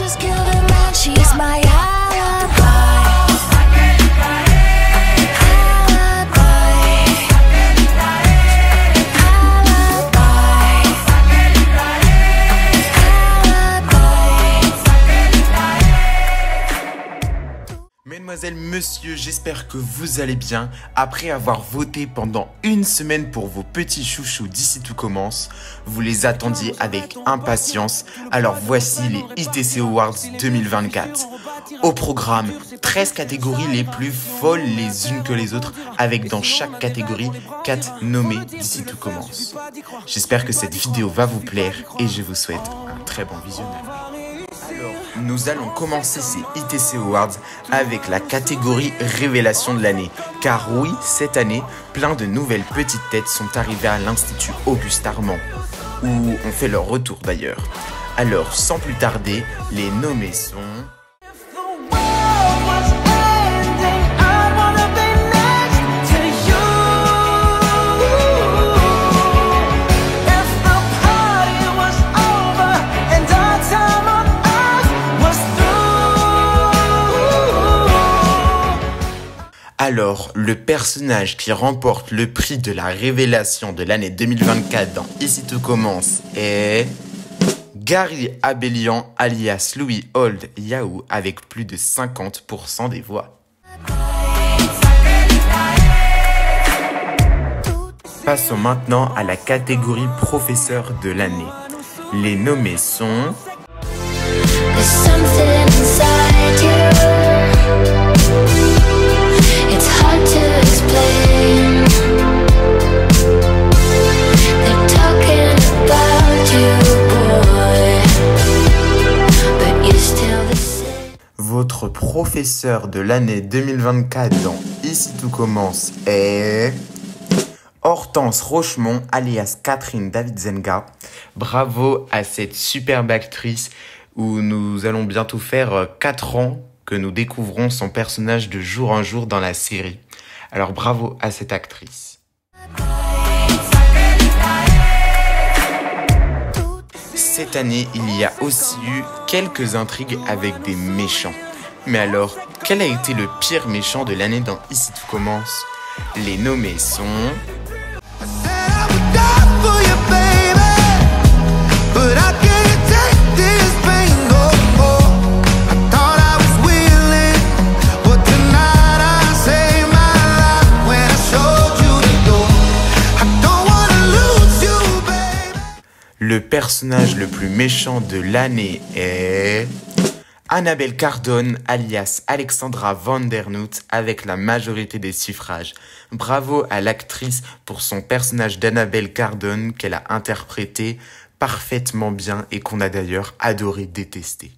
just killed a man, she's my alibi. Mesdemoiselles, messieurs, j'espère que vous allez bien. Après avoir voté pendant une semaine pour vos petits chouchous d'ici tout commence, vous les attendiez avec impatience. Alors voici les ITC Awards 2024. Au programme, 13 catégories les plus folles les unes que les autres, avec dans chaque catégorie 4 nommés d'ici tout commence. J'espère que cette vidéo va vous plaire et je vous souhaite un très bon visionnage. Alors, nous allons commencer ces ITC Awards avec la catégorie Révélation de l'année. Car oui, cette année, plein de nouvelles petites têtes sont arrivées à l'Institut Auguste Armand, où on fait leur retour d'ailleurs. Alors, sans plus tarder, les nommés sont... Alors, le personnage qui remporte le prix de la révélation de l'année 2024 dans Ici tout commence est... Gary Abellian alias Louis Old Yahoo avec plus de 50% des voix. Passons maintenant à la catégorie professeur de l'année. Les nommés sont... Votre professeur de l'année 2024 dans Ici tout commence est... Hortense Rochemont alias Catherine Davidzenga. Bravo à cette superbe actrice où nous allons bientôt faire 4 ans que nous découvrons son personnage de jour en jour dans la série. Alors bravo à cette actrice. Cette année, il y a aussi eu quelques intrigues avec des méchants. Mais alors, quel a été le pire méchant de l'année dans Ici tout commence? Les nommés sont... Le personnage le plus méchant de l'année est... Annabelle Cardone alias Alexandra Vandernoot avec la majorité des suffrages. Bravo à l'actrice pour son personnage d'Annabelle Cardone qu'elle a interprété parfaitement bien et qu'on a d'ailleurs adoré détester.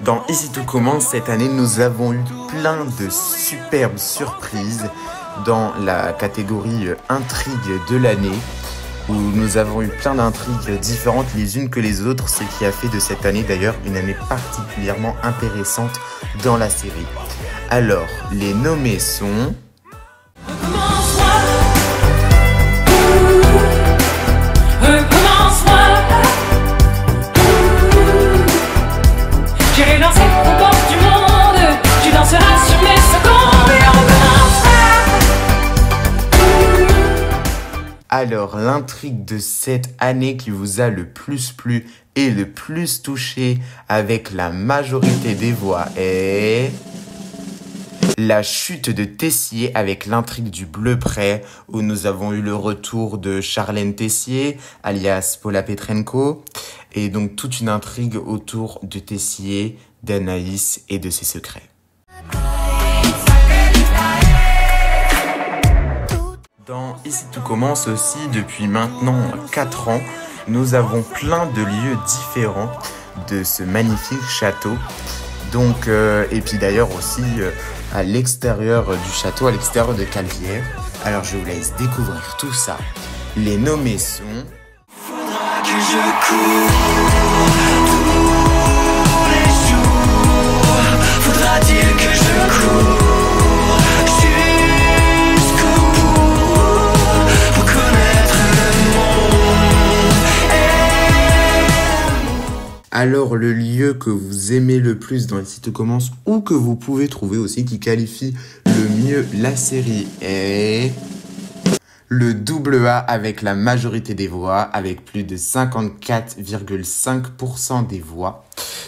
Dans Ici tout commence, cette année, nous avons eu plein de superbes surprises dans la catégorie intrigue de l'année, où nous avons eu plein d'intrigues différentes les unes que les autres, ce qui a fait de cette année d'ailleurs une année particulièrement intéressante dans la série. Alors, les nommés sont... J'irai danser aux portes du monde, tu danseras sur mes secondes et on Alors, l'intrigue de cette année qui vous a le plus plu et le plus touché avec la majorité des voix est... La chute de Tessier avec l'intrigue du Bleu Prêt, où nous avons eu le retour de Charlène Tessier, alias Paula Petrenko, et donc toute une intrigue autour de Tessier, d'Anaïs et de ses secrets. Dans Ici tout commence aussi, depuis maintenant 4 ans, nous avons plein de lieux différents de ce magnifique château. Donc, et puis d'ailleurs aussi à l'extérieur du château, à l'extérieur de Calvière. Alors je vous laisse découvrir tout ça. Les nommés sont... Faudra que je cours tous les jours. Faudra-t-il que je cours jusqu'au bout pour connaître le monde et Alors, le lieu que vous aimez le plus dans Ici Tout Commence ou que vous pouvez trouver aussi qui qualifie le mieux la série est le AA avec la majorité des voix, avec plus de 54,5% des voix.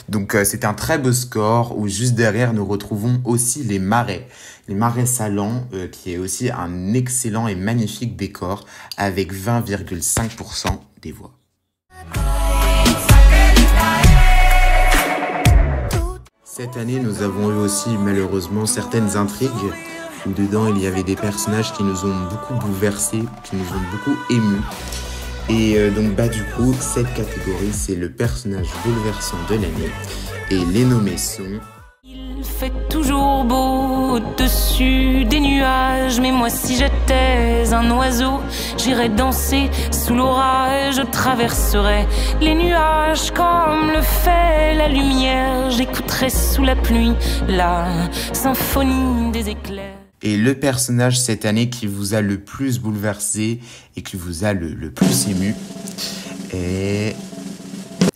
Donc, c'est un très beau score où juste derrière, nous retrouvons aussi les Marais. Les Marais Salants, qui est aussi un excellent et magnifique décor avec 20,5% des voix. Cette année, nous avons eu aussi malheureusement certaines intrigues où dedans il y avait des personnages qui nous ont beaucoup bouleversés, qui nous ont beaucoup émus. Et donc du coup, cette catégorie, c'est le personnage bouleversant de l'année. Et les nommés sont... Il fait toujours beau au-dessus des nuages, mais moi si j'étais un oiseau, j'irais danser sous l'orage, je traverserais les nuages comme le fait la lumière, j'écouterais sous la pluie la symphonie des éclairs. Et le personnage cette année qui vous a le plus bouleversé et qui vous a le plus ému est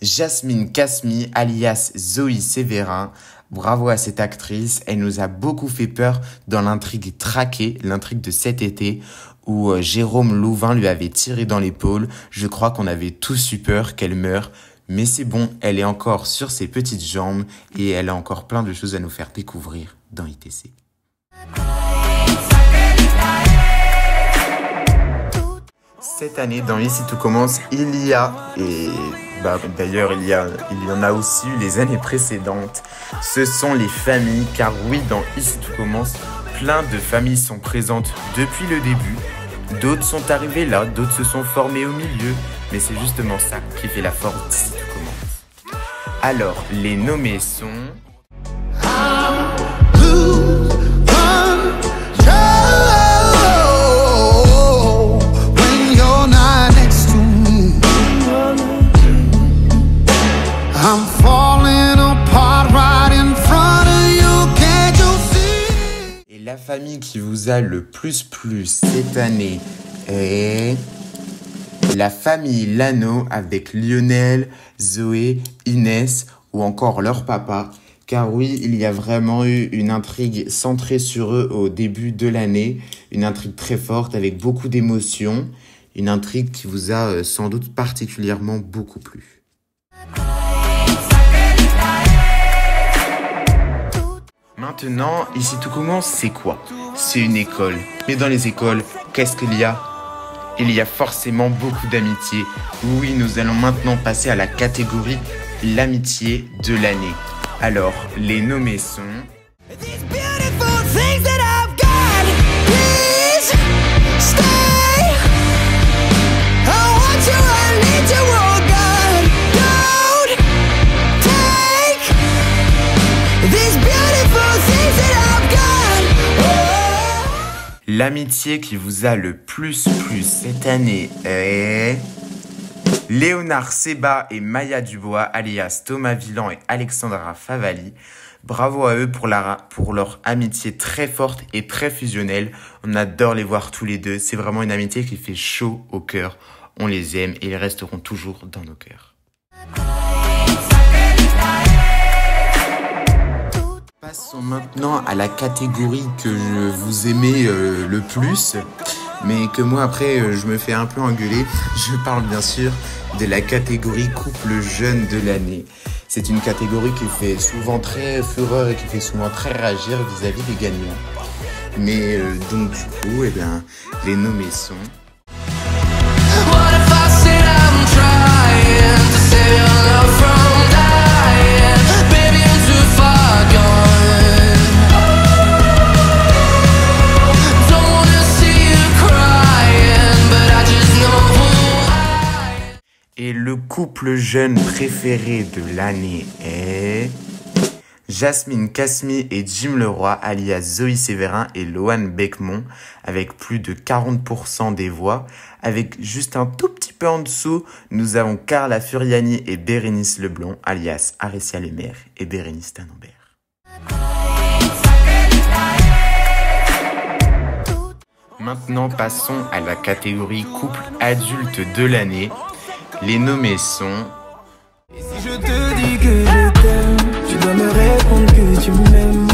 Jasmine Kasmi, alias Zoé Sévérin. Bravo à cette actrice, elle nous a beaucoup fait peur dans l'intrigue Traquée, l'intrigue de cet été, où Jérôme Louvain lui avait tiré dans l'épaule. Je crois qu'on avait tous eu peur qu'elle meure, mais c'est bon, elle est encore sur ses petites jambes et elle a encore plein de choses à nous faire découvrir dans ITC. Cette année, dans Ici Tout Commence, il y a, et d'ailleurs il y en a aussi eu les années précédentes, ce sont les familles, car oui, dans Ici Tout Commence, plein de familles sont présentes depuis le début, d'autres sont arrivées là, d'autres se sont formées au milieu, mais c'est justement ça qui fait la force d'Ici Tout Commence. Alors, les nommés sont... Et la famille qui vous a le plus plu cette année est la famille Lano avec Lionel, Zoé, Inès ou encore leur papa. Car oui, il y a vraiment eu une intrigue centrée sur eux au début de l'année. Une intrigue très forte avec beaucoup d'émotions. Une intrigue qui vous a sans doute particulièrement beaucoup plu. Maintenant, Ici Tout Commence, c'est quoi? C'est une école. Mais dans les écoles, qu'est-ce qu'il y a? Il y a forcément beaucoup d'amitié. Oui, nous allons maintenant passer à la catégorie l'amitié de l'année. Alors, les nommés sont... L'amitié qui vous a le plus plu cette année est... Léonard Seba et Maya Dubois, alias Thomas Villan et Alexandra Favali. Bravo à eux pour leur amitié très forte et très fusionnelle. On adore les voir tous les deux. C'est vraiment une amitié qui fait chaud au cœur. On les aime et ils resteront toujours dans nos cœurs. Passons maintenant à la catégorie que vous aimez le plus, mais que moi après je me fais un peu engueuler. Je parle bien sûr de la catégorie couple jeune de l'année. C'est une catégorie qui fait souvent très fureur et qui fait souvent très réagir vis-à-vis des gagnants. Mais donc du coup, eh bien, les nommés sont... Et le couple jeune préféré de l'année est... Jasmine Kasmi et Jim Leroy, alias Zoé Sévérin et Loane Beckmont, avec plus de 40% des voix. Avec juste un tout petit peu en dessous, nous avons Carla Furiani et Bérénice Leblond, alias Arécia Lemaire et Bérénice Tanambert. Maintenant, passons à la catégorie couple adulte de l'année. Les nommés sont... Je te dis que je t'aime, tu dois me répondre que tu m'aimes.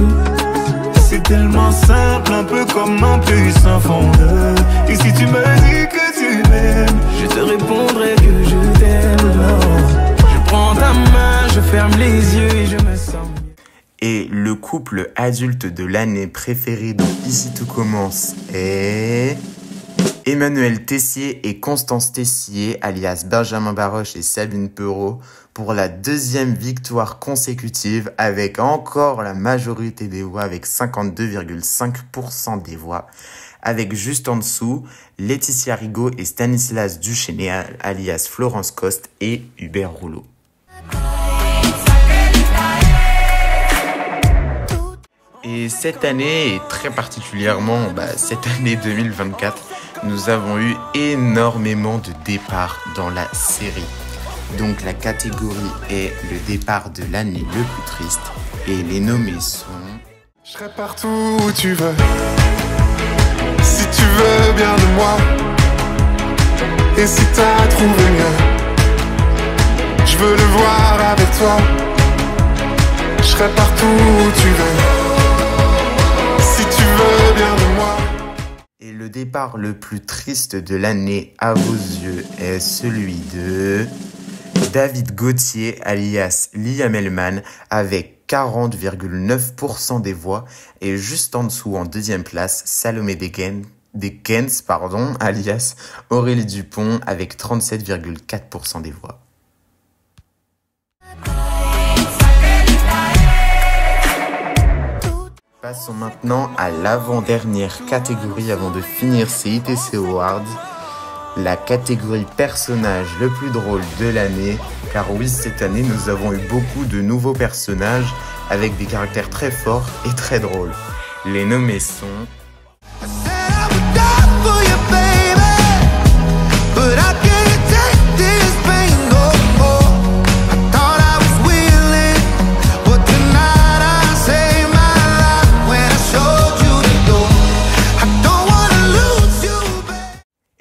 C'est tellement simple, un peu comme un puissant fondeur. Et si tu me dis que tu m'aimes, je te répondrai que je t'aime. Je prends ta main, je ferme les yeux et je me sens mieux. Et le couple adulte de l'année préféré dans Ici Tout Commence est Emmanuel Tessier et Constance Tessier, alias Benjamin Baroche et Sabine Perrault, pour la deuxième victoire consécutive avec encore la majorité des voix, avec 52,5% des voix. Avec juste en dessous, Laetitia Rigaud et Stanislas Duchesnay, alias Florence Coste et Hubert Rouleau. Et cette année, et très particulièrement cette année 2024, nous avons eu énormément de départs dans la série. Donc la catégorie est le départ de l'année le plus triste et les nommés sont... Je serai partout où tu veux, si tu veux bien de moi. Et si t'as trouvé mieux, je veux le voir avec toi. Je serai partout où tu veux, si tu veux bien de moi. Et le départ le plus triste de l'année à vos yeux est celui de David Gauthier, alias Liam Hellman, avec 40,9% des voix. Et juste en dessous, en deuxième place, Salomé Dekens, alias Aurélie Dupont, avec 37,4% des voix. Passons maintenant à l'avant-dernière catégorie avant de finir ces ITC Awards. La catégorie personnage le plus drôle de l'année. Car oui, cette année, nous avons eu beaucoup de nouveaux personnages avec des caractères très forts et très drôles. Les nommés sont...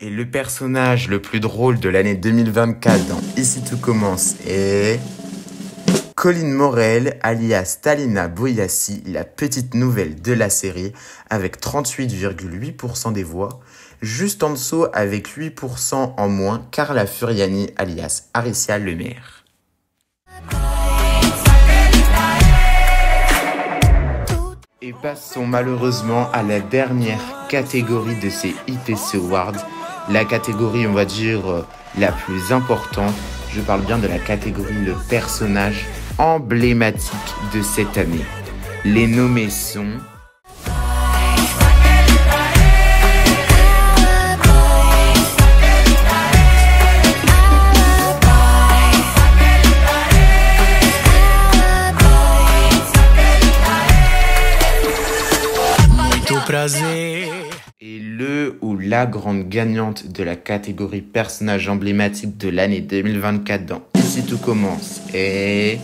Le personnage le plus drôle de l'année 2024 dans Ici Tout Commence est Colline Morel, alias Talina Boyassi, la petite nouvelle de la série, avec 38,8% des voix. Juste en dessous, avec 8% en moins, Carla Furiani, alias Aricia Lemaire. Et passons malheureusement à la dernière catégorie de ces ITC Awards. La catégorie, on va dire, la plus importante. Je parle bien de la catégorie le personnage emblématique de cette année. Les nommés sont... Et le ou la grande gagnante de la catégorie personnage emblématique de l'année 2024 dans Ici Tout Commence est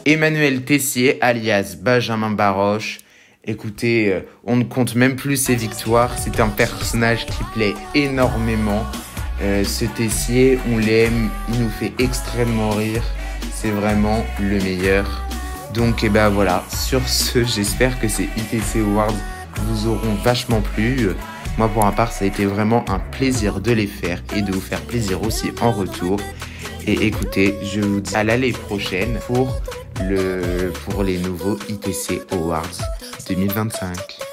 Emmanuel Tessier, alias Benjamin Baroche. Écoutez, on ne compte même plus ses victoires. C'est un personnage qui plaît énormément. Ce Tessier, on l'aime, il nous fait extrêmement rire. C'est vraiment le meilleur. Donc voilà, sur ce, j'espère que ces ITC Awards vous auront vachement plu. Moi pour ma part, ça a été vraiment un plaisir de les faire et de vous faire plaisir aussi en retour. Et écoutez, je vous dis à l'année prochaine pour les nouveaux ITC Awards 2025.